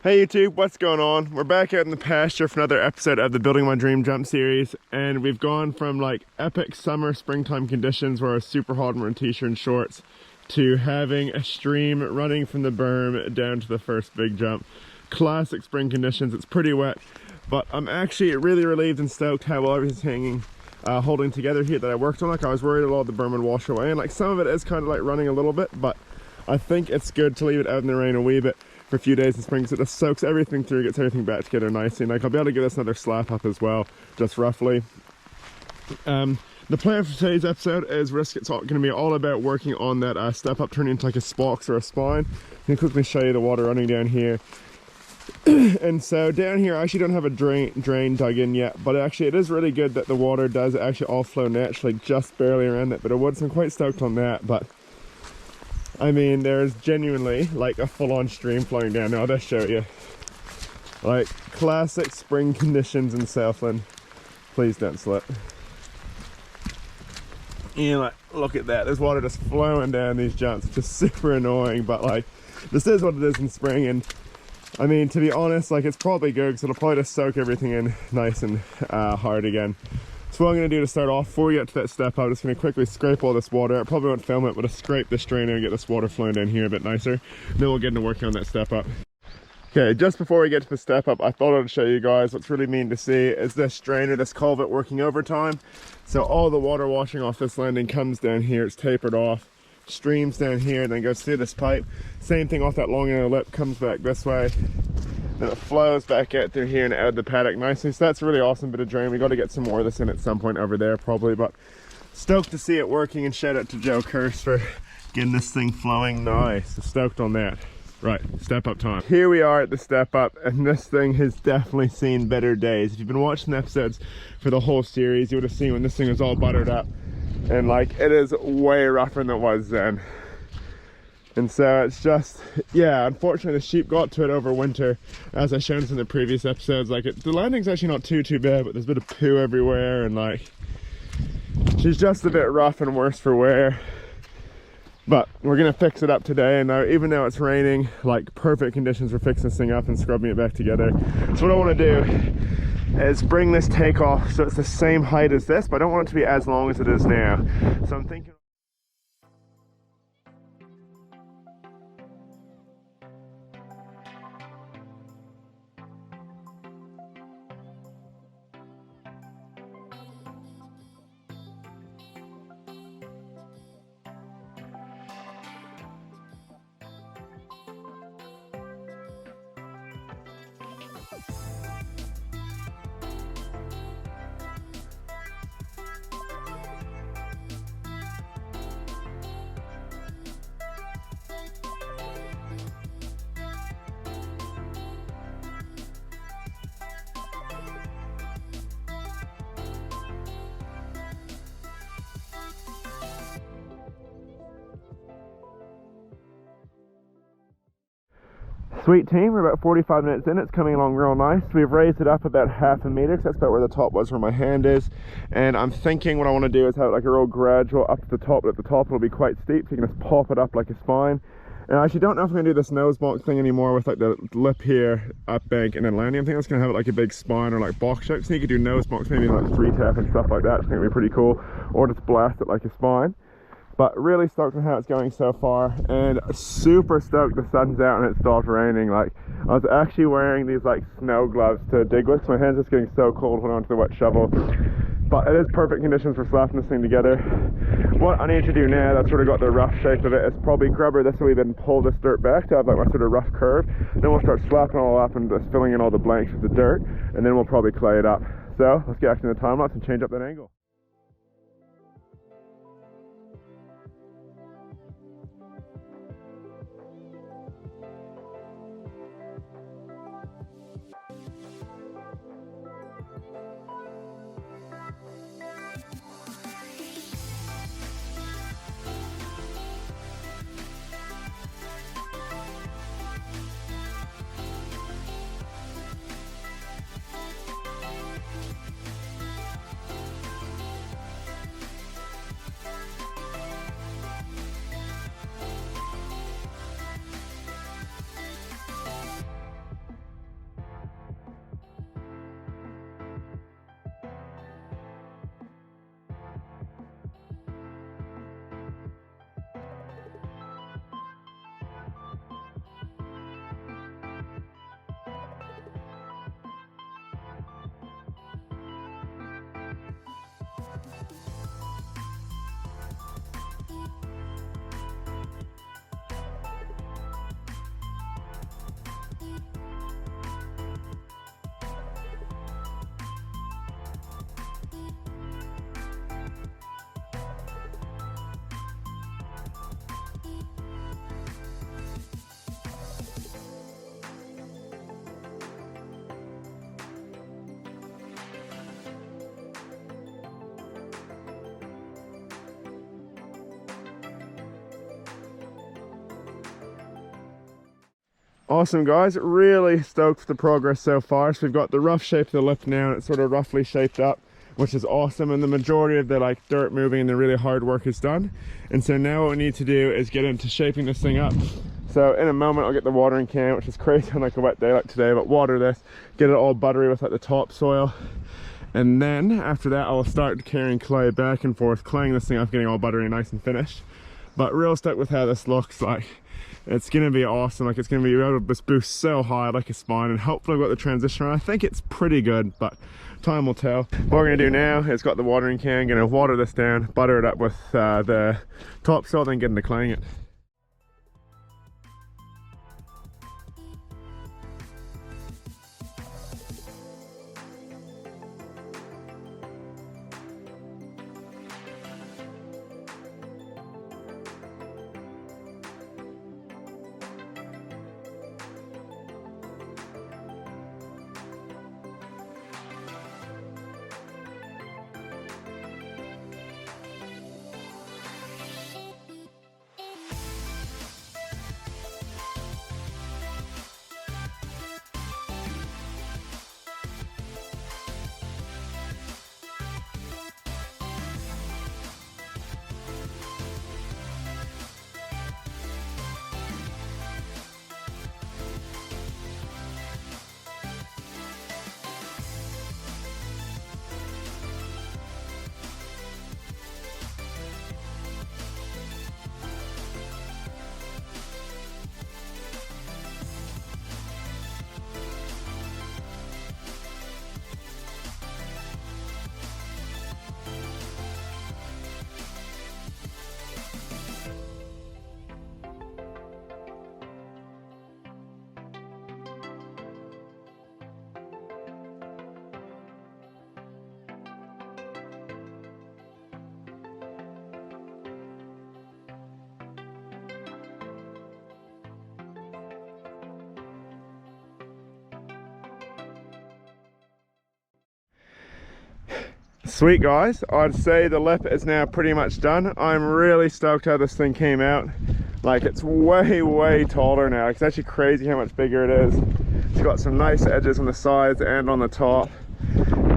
Hey YouTube, what's going on? We're back out in the pasture for another episode of the Building My Dream Jump series, and we've gone from like epic summer springtime conditions where it's super hot and we're in t-shirt and shorts to having a stream running from the berm down to the first big jump. Classic spring conditions. It's pretty wet, but I'm actually really relieved and stoked how well everything's hanging, holding together here that I worked on. Like, I was worried a lot of the berm would wash away, and like some of it is kind of like running a little bit, but I think it's good to leave it out in the rain a wee bit for a few days in spring, because it just soaks everything through, gets everything back together nicely. And like, I'll be able to give this another slap up as well, just roughly. The plan for today's episode is it's going to be all about working on that step up turning into like a spox or a spine. I'm going to quickly show you the water running down here. And so down here I actually don't have a drain dug in yet, but actually it is really good that the water does actually all flow naturally, just barely around that bit of wood, so I'm quite stoked on that. But I mean, there's genuinely like a full-on stream flowing down. Now I'll just show you. Like, classic spring conditions in Southland. Please don't slip. You know, look at that. There's water just flowing down these jumps. It's just super annoying, but like, this is what it is in spring. And I mean, to be honest, like, it's probably good because it'll probably just soak everything in nice and hard again. So what I'm going to do to start off, before we get to that step, I'm just going to quickly scrape all this water. I probably won't film it, but I'll scrape this drainer and get this water flowing down here a bit nicer. Then we'll get into working on that step up. Okay, just before we get to the step up, I thought I'd show you guys what's really neat to see is this drainer, this culvert working overtime. So all the water washing off this landing comes down here, it's tapered off, streams down here, then goes through this pipe. Same thing off that long inner lip, comes back this way. Then it flows back out through here and out of the paddock nicely. So that's a really awesome bit of drain. We got to get some more of this in at some point over there probably, but stoked to see it working, and shout out to Joe Curse for getting this thing flowing nice. Stoked on that. Right, step up time. Here we are at the step up, and this thing has definitely seen better days. If you've been watching the episodes for the whole series, you would have seen when this thing was all buttered up, and like, it is way rougher than it was then. And so it's just, yeah, unfortunately the sheep got to it over winter, as I shown in the previous episodes. Like, the landing's actually not too bad, but there's a bit of poo everywhere, and like, she's just a bit rough and worse for wear. But we're gonna fix it up today, and even though it's raining, like, perfect conditions for fixing this thing up and scrubbing it back together. So what I want to do is bring this take off so it's the same height as this, but I don't want it to be as long as it is now. So I'm thinking, sweet team, we're about 45 minutes in, it's coming along real nice. We've raised it up about half a meter, so that's about where the top was, where my hand is. And I'm thinking what I want to do is have it like a real gradual up to the top, but at the top it'll be quite steep, so you can just pop it up like a spine. And I actually don't know if I'm going to do this nose box thing anymore with like the lip here, up bank, and then landing. I think I was going to have it like a big spine or like box shape, so you could do nose box, maybe like 3-tap and stuff like that. I think it'd be pretty cool. Or just blast it like a spine. But really stoked on how it's going so far, and super stoked the sun's out and it stopped raining. Like, I was actually wearing these like snow gloves to dig with, so my hands are just getting so cold when I went to the wet shovel. But it is perfect conditions for slapping this thing together. What I need to do now, that's sort of got the rough shape of it, is probably grubber this a wee bit and pull this dirt back to have like my sort of rough curve. Then we'll start slapping it all up and just filling in all the blanks with the dirt, and then we'll probably clay it up. So let's get back to the time lapse and change up that angle. Awesome guys, really stoked for the progress so far. So we've got the rough shape of the lip now, and it's sort of roughly shaped up, which is awesome, and the majority of the like dirt moving and the really hard work is done. And so now what we need to do is get into shaping this thing up. So in a moment I'll get the watering can, which is crazy on like a wet day like today, but water this, get it all buttery with like the topsoil. And then after that I'll start carrying clay back and forth, claying this thing up, getting all buttery and nice and finished. But real stoked with how this looks like. It's gonna be awesome. Like, it's gonna be able to just boost so high like a spine, and hopefully we've got the transition. I think it's pretty good, but time will tell. What we're gonna do now is got the watering can, gonna water this down, butter it up with the topsoil, then get into claying it. Sweet guys, I'd say the lip is now pretty much done. I'm really stoked how this thing came out. Like, it's way taller now. It's actually crazy how much bigger it is. It's got some nice edges on the sides and on the top.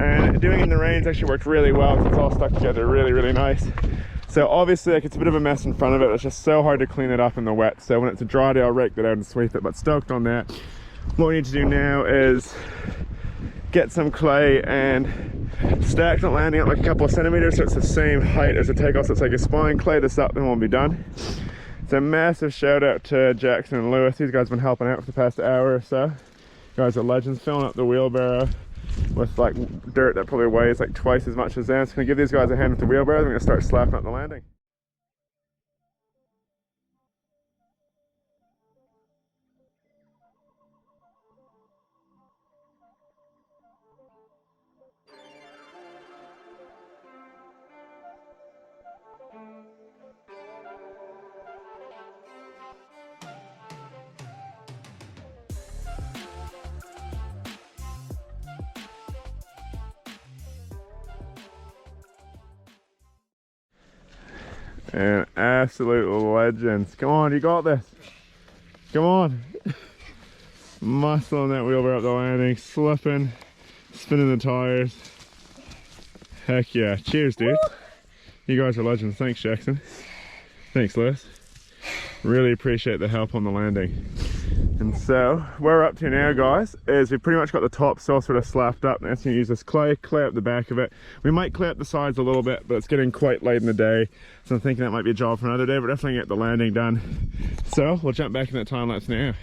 And doing it in the rain's actually worked really well because it's all stuck together really nice. So obviously, like, it's a bit of a mess in front of it. It's just so hard to clean it up in the wet. So when it's a dry day, I'll rake that out and sweep it, but stoked on that. What we need to do now is get some clay and stack the landing up like a couple of centimeters so it's the same height as the takeoff, so it's like a spine. Clay this up and we'll be done. It's a massive shout out to Jackson and Lewis. These guys have been helping out for the past hour or so. You guys are legends, filling up the wheelbarrow with like dirt that probably weighs like twice as much as them. So I'm gonna give these guys a hand with the wheelbarrow. We're gonna start slapping up the landing. And absolute legends. Come on, you got this. Come on. Muscling that wheelbarrow up the landing, slipping, spinning the tires. Heck yeah. Cheers, dude. You guys are legends. Thanks, Jackson. Thanks, Lewis. Really appreciate the help on the landing. And so, where we're up to now, guys, is we've pretty much got the topsoil sort of slapped up. Now it's going to use this clay up the back of it. We might clay up the sides a little bit, but it's getting quite late in the day. So I'm thinking that might be a job for another day, but definitely get the landing done. So, we'll jump back in that time lapse now.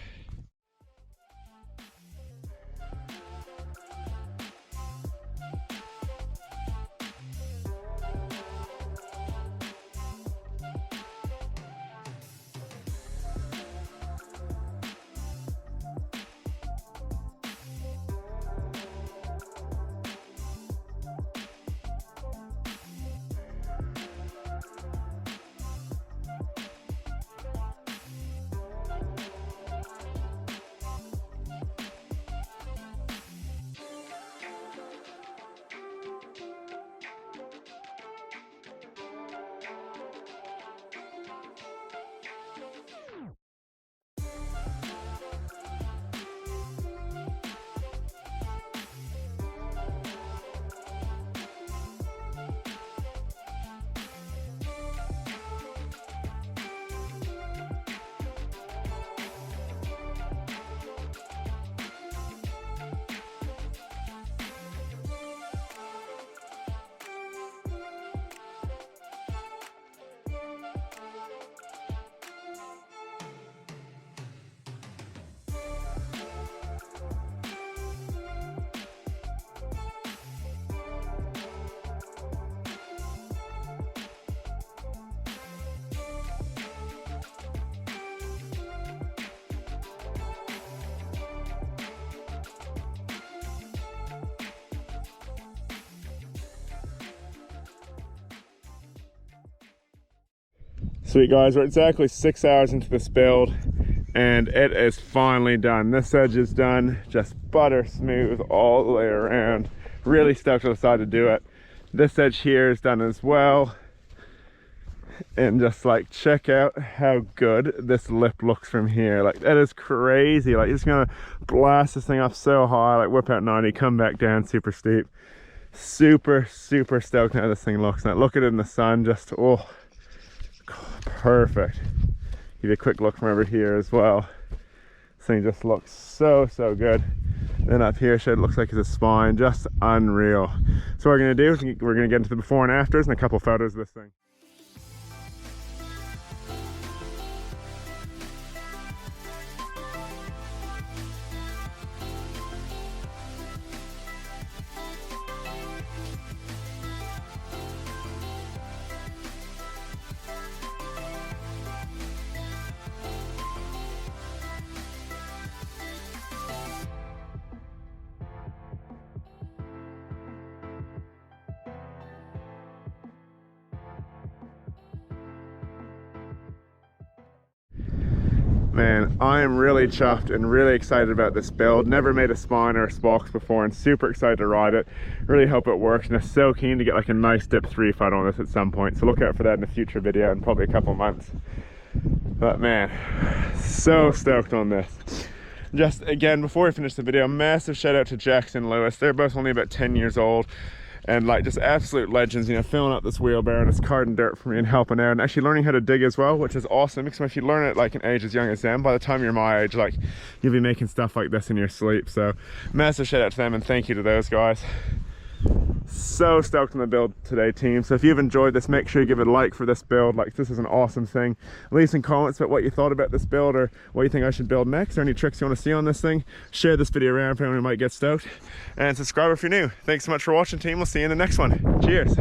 Sweet guys, we're exactly 6 hours into this build and it is finally done. This edge is done, just butter smooth all the way around. Really stoked I decided to do it. This edge here is done as well. And just like, check out how good this lip looks from here. Like, that is crazy. Like, you're just gonna blast this thing up so high, like whip out 90, come back down super steep. Super stoked how this thing looks. Now look at it in the sun, just, oh, perfect. Give you a quick look from over here as well. This thing just looks so good. Then up here, it looks like it's a spine, just unreal. So what we're gonna do is we're gonna get into the before and afters and a couple photos of this thing. Man, I am really chuffed and really excited about this build. Never made a spine or a Spox before and super excited to ride it. Really hope it works, and I'm so keen to get like a nice dip 3 fight on this at some point. So look out for that in a future video in probably a couple months. But man, so stoked on this. Just again, before I finish the video, massive shout out to Jackson and Lewis. They're both only about 10 years old. And like, just absolute legends, you know, filling up this wheelbarrow and it's carting dirt for me and helping out and actually learning how to dig as well, which is awesome. Because if you learn it like an age as young as them, by the time you're my age, like, you'll be making stuff like this in your sleep. So massive shout out to them and thank you to those guys. So stoked on the build today, team. So if you've enjoyed this, make sure you give it a like for this build. Like, this is an awesome thing. Leave some comments about what you thought about this build or what you think I should build next, or any tricks you want to see on this thing. Share this video around for anyone who might get stoked, and subscribe if you're new. Thanks so much for watching, team. We'll see you in the next one. Cheers.